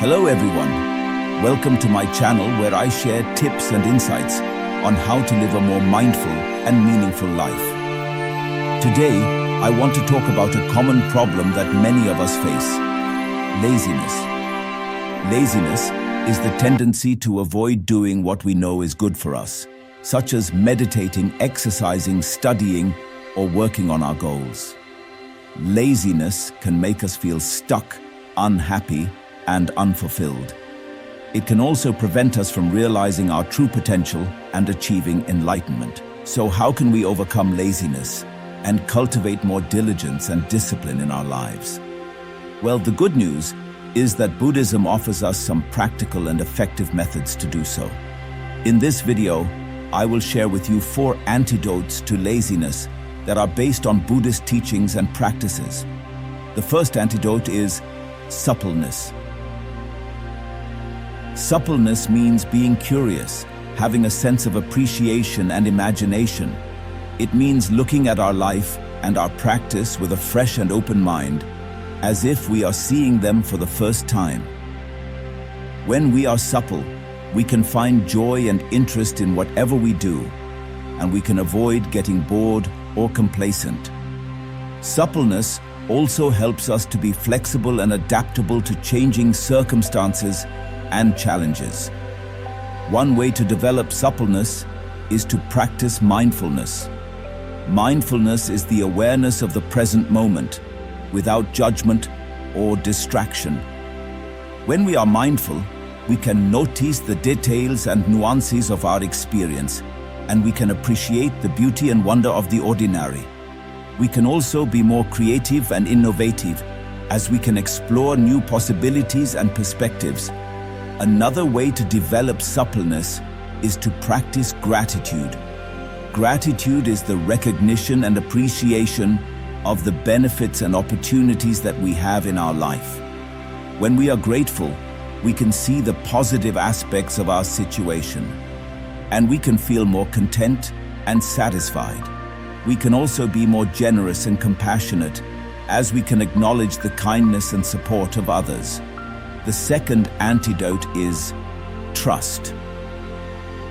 Hello everyone, welcome to my channel where I share tips and insights on how to live a more mindful and meaningful life. Today, I want to talk about a common problem that many of us face: laziness. Laziness is the tendency to avoid doing what we know is good for us, such as meditating, exercising, studying, or working on our goals. Laziness can make us feel stuck, unhappy, and unfulfilled. It can also prevent us from realizing our true potential and achieving enlightenment. So how can we overcome laziness and cultivate more diligence and discipline in our lives? Well, the good news is that Buddhism offers us some practical and effective methods to do so. In this video, I will share with you 4 antidotes to laziness that are based on Buddhist teachings and practices. The first antidote is suppleness. Suppleness means being curious, having a sense of appreciation and imagination. It means looking at our life and our practice with a fresh and open mind, as if we are seeing them for the first time. When we are supple, we can find joy and interest in whatever we do, and we can avoid getting bored or complacent. Suppleness also helps us to be flexible and adaptable to changing circumstances and challenges. One way to develop suppleness is to practice mindfulness. Mindfulness is the awareness of the present moment, without judgment or distraction. When we are mindful, we can notice the details and nuances of our experience, and we can appreciate the beauty and wonder of the ordinary. We can also be more creative and innovative as we can explore new possibilities and perspectives. Another way to develop suppleness is to practice gratitude. Gratitude is the recognition and appreciation of the benefits and opportunities that we have in our life. When we are grateful, we can see the positive aspects of our situation, and we can feel more content and satisfied. We can also be more generous and compassionate as we can acknowledge the kindness and support of others. The second antidote is trust.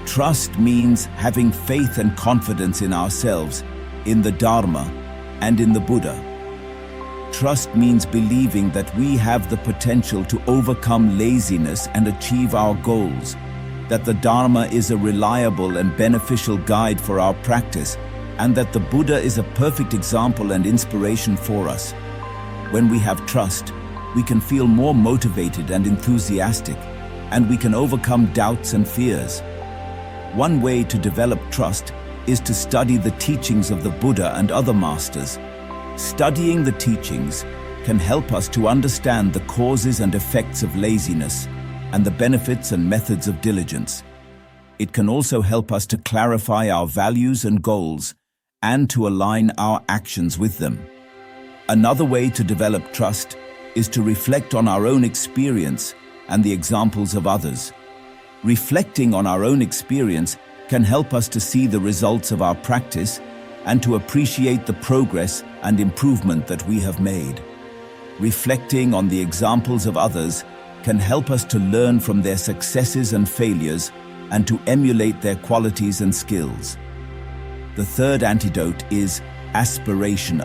Trust means having faith and confidence in ourselves, in the Dharma, and in the Buddha. Trust means believing that we have the potential to overcome laziness and achieve our goals, that the Dharma is a reliable and beneficial guide for our practice, and that the Buddha is a perfect example and inspiration for us. When we have trust, we can feel more motivated and enthusiastic, and we can overcome doubts and fears. One way to develop trust is to study the teachings of the Buddha and other masters. Studying the teachings can help us to understand the causes and effects of laziness and the benefits and methods of diligence. It can also help us to clarify our values and goals and to align our actions with them. Another way to develop trust is to reflect on our own experience and the examples of others. Reflecting on our own experience can help us to see the results of our practice and to appreciate the progress and improvement that we have made. Reflecting on the examples of others can help us to learn from their successes and failures and to emulate their qualities and skills. The third antidote is aspiration.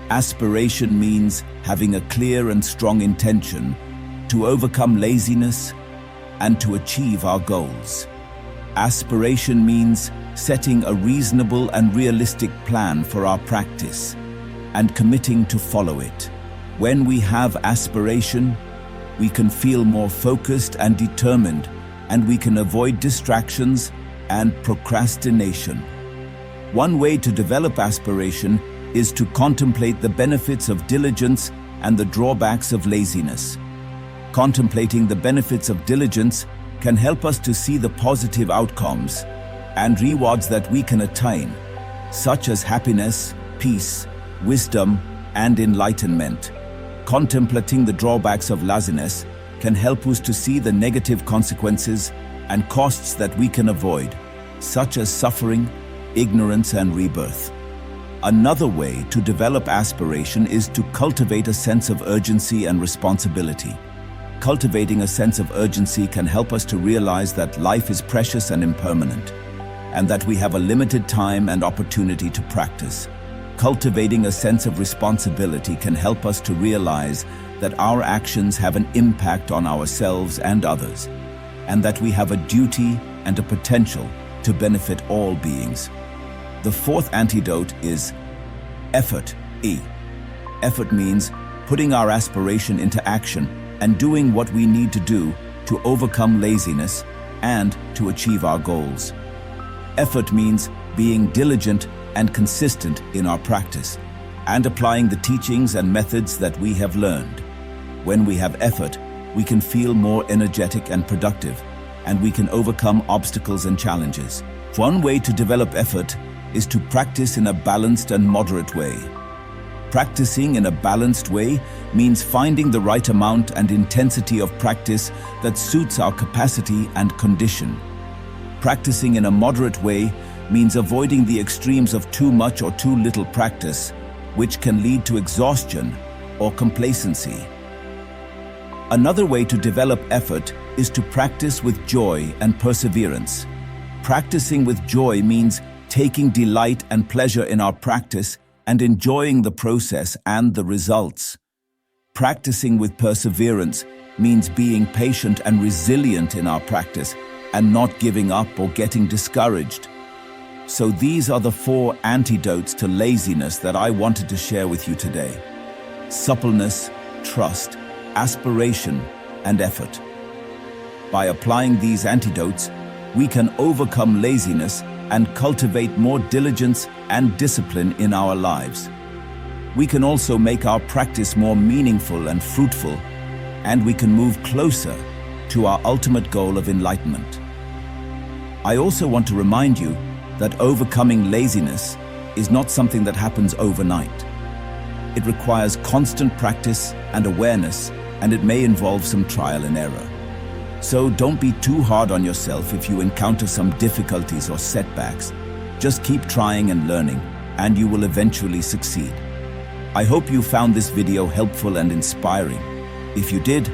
Aspiration means having a clear and strong intention to overcome laziness and to achieve our goals. Aspiration means setting a reasonable and realistic plan for our practice and committing to follow it. When we have aspiration, we can feel more focused and determined, and we can avoid distractions and procrastination. One way to develop aspiration is to contemplate the benefits of diligence and the drawbacks of laziness. Contemplating the benefits of diligence can help us to see the positive outcomes and rewards that we can attain, such as happiness, peace, wisdom, and enlightenment. Contemplating the drawbacks of laziness can help us to see the negative consequences and costs that we can avoid, such as suffering, ignorance, and rebirth. Another way to develop aspiration is to cultivate a sense of urgency and responsibility. cultivating a sense of urgency can help us to realize that life is precious and impermanent, and that we have a limited time and opportunity to practice. Cultivating a sense of responsibility can help us to realize that our actions have an impact on ourselves and others, and that we have a duty and a potential to benefit all beings. The fourth antidote is effort. Effort means putting our aspiration into action and doing what we need to do to overcome laziness and to achieve our goals. Effort means being diligent and consistent in our practice and applying the teachings and methods that we have learned. When we have effort, we can feel more energetic and productive, and we can overcome obstacles and challenges. One way to develop effort is to practice in a balanced and moderate way. Practicing in a balanced way means finding the right amount and intensity of practice that suits our capacity and condition. Practicing in a moderate way means avoiding the extremes of too much or too little practice, which can lead to exhaustion or complacency. Another way to develop effort is to practice with joy and perseverance. Practicing with joy means taking delight and pleasure in our practice and enjoying the process and the results. Practicing with perseverance means being patient and resilient in our practice and not giving up or getting discouraged. So these are the 4 antidotes to laziness that I wanted to share with you today: suppleness, trust, aspiration, and effort. By applying these antidotes, we can overcome laziness and cultivate more diligence and discipline in our lives. We can also make our practice more meaningful and fruitful, and we can move closer to our ultimate goal of enlightenment. I also want to remind you that overcoming laziness is not something that happens overnight. It requires constant practice and awareness, and it may involve some trial and error. So don't be too hard on yourself if you encounter some difficulties or setbacks. Just keep trying and learning, and you will eventually succeed. I hope you found this video helpful and inspiring. If you did,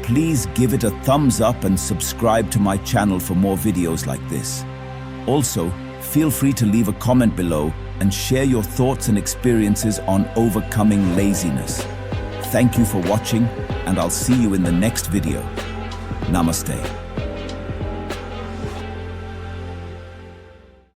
please give it a thumbs up and subscribe to my channel for more videos like this. Also, feel free to leave a comment below and share your thoughts and experiences on overcoming laziness. Thank you for watching, and I'll see you in the next video. Namaste.